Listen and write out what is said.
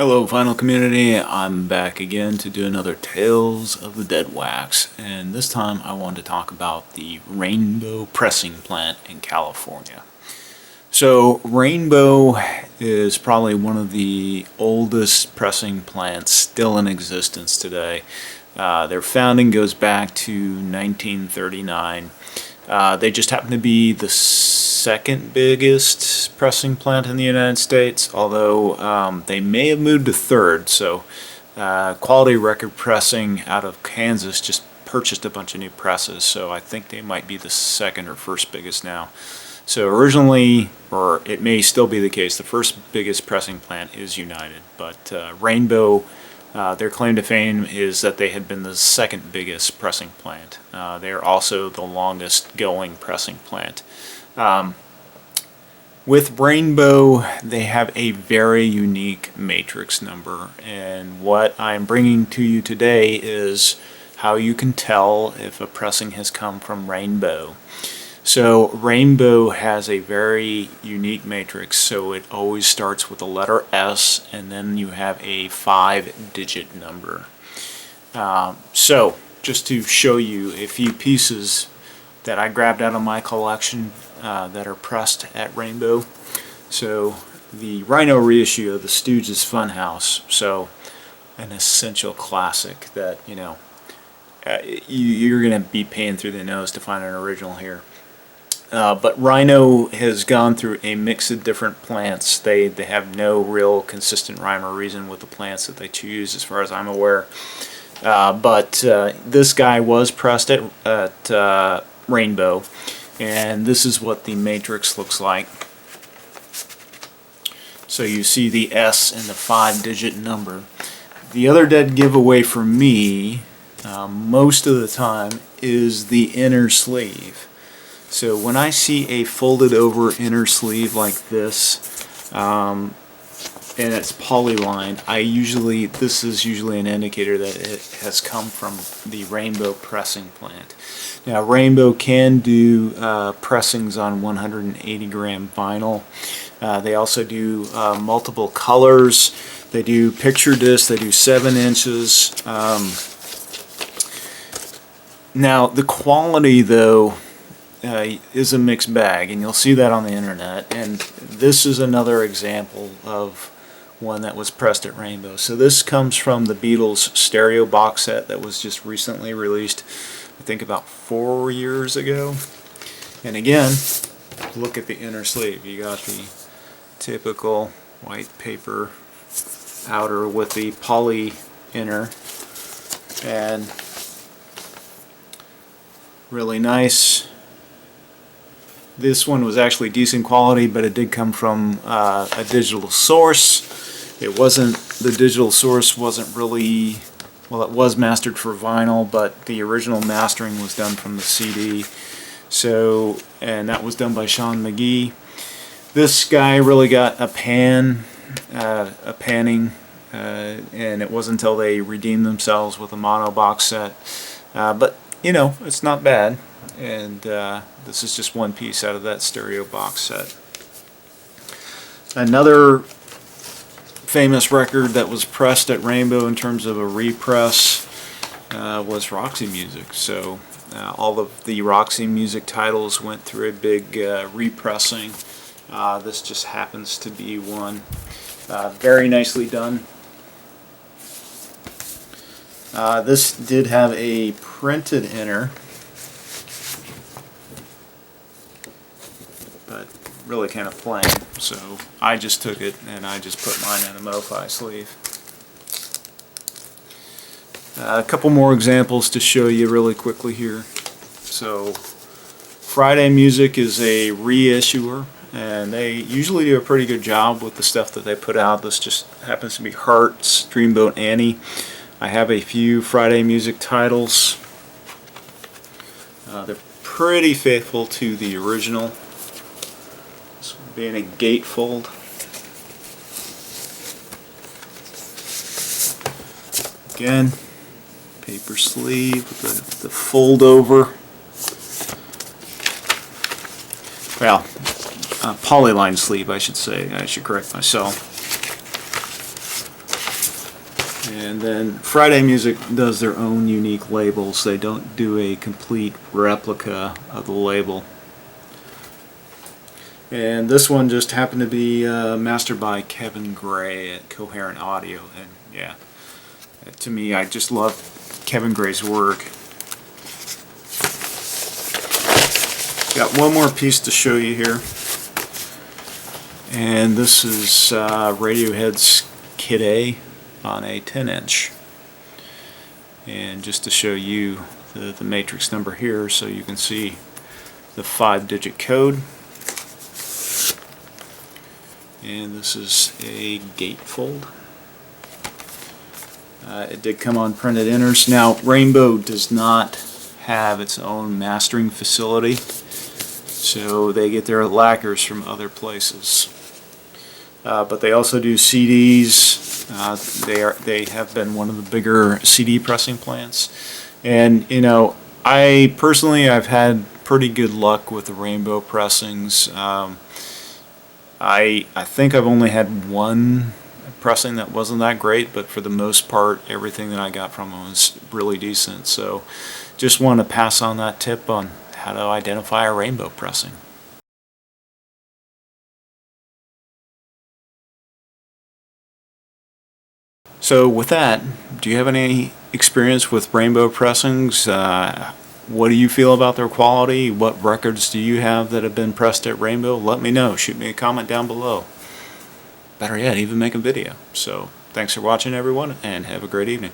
Hello vinyl community, I'm back again to do another Tales of the Deadwax, and this time I want to talk about the Rainbo pressing plant in California. So Rainbo is probably one of the oldest pressing plants still in existence today. Their founding goes back to 1939. They just happen to be the second biggest pressing plant in the United States, although they may have moved to third. So Quality Record Pressing out of Kansas just purchased a bunch of new presses, so I think they might be the second or first biggest now. So originally, or it may still be the case, the first biggest pressing plant is United, but Rainbo, their claim to fame is that they had been the second biggest pressing plant. They're also the longest going pressing plant. With Rainbo, they have a very unique matrix number, and what I'm bringing to you today is how you can tell if a pressing has come from Rainbo. So Rainbo has a very unique matrix, so it always starts with the letter S and then you have a 5-digit number. So just to show you a few pieces that I grabbed out of my collection that are pressed at Rainbo. So the Rhino reissue of the Stooges Funhouse, so an essential classic that you're going to be paying through the nose to find an original here. But Rhino has gone through a mix of different plants. They have no real consistent rhyme or reason with the plants that they choose, as far as I'm aware. But this guy was pressed at Rainbo, and this is what the matrix looks like. So you see the S and the 5-digit number. The other dead giveaway for me, most of the time, is the inner sleeve. So when I see a folded over inner sleeve like this, and it's polylined, this is usually an indicator that it has come from the Rainbo pressing plant. Now Rainbo can do pressings on 180 gram vinyl. They also do multiple colors. They do picture discs. They do 7 inches. Now the quality, though, is a mixed bag, and you'll see that on the internet. And this is another example of one that was pressed at Rainbo. So this comes from the Beatles stereo box set that was just recently released, I think about 4 years ago. And again, look at the inner sleeve. You got the typical white paper outer with the poly inner, and really nice. This one was actually decent quality, but it did come from a digital source. The digital source wasn't really, well, it was mastered for vinyl, but the original mastering was done from the CD. So, and that was done by Sean McGee. This guy really got a panning, and it wasn't until they redeemed themselves with a mono box set. But it's not bad. And this is just one piece out of that stereo box set. Another famous record that was pressed at Rainbo in terms of a repress was Roxy music. So all of the Roxy music titles went through a big repressing. This just happens to be one. Very nicely done. This did have a printed inner, but really kind of plain, so I just took it and I just put mine in a MoFi sleeve. A couple more examples to show you really quickly here. So Friday Music is a reissuer, and they usually do a pretty good job with the stuff that they put out. This just happens to be Hearts, Dreamboat Annie. I have a few Friday Music titles. They're pretty faithful to the original. This one being a gatefold. Again, paper sleeve with the fold over. Well, polyline sleeve, I should say. I should correct myself. And then Friday Music does their own unique labels. They don't do a complete replica of the label. And this one just happened to be mastered by Kevin Gray at Coherent Audio. And yeah, to me, I just love Kevin Gray's work. Got one more piece to show you here. And this is Radiohead's Kid A on a 10-inch. And just to show you the matrix number here so you can see the 5-digit code. And this is a gatefold. It did come on printed inners. Now, Rainbo does not have its own mastering facility, so they get their lacquers from other places. But they also do CDs. They have been one of the bigger CD pressing plants, and you know, I've had pretty good luck with the Rainbo pressings. I think I've only had one pressing that wasn't that great, but for the most part, everything that I got from them was really decent. So, just want to pass on that tip on how to identify a Rainbo pressing. So with that, do you have any experience with Rainbo pressings? What do you feel about their quality? What records do you have that have been pressed at Rainbo? Let me know. Shoot me a comment down below. Better yet, even make a video. So thanks for watching, everyone, and have a great evening.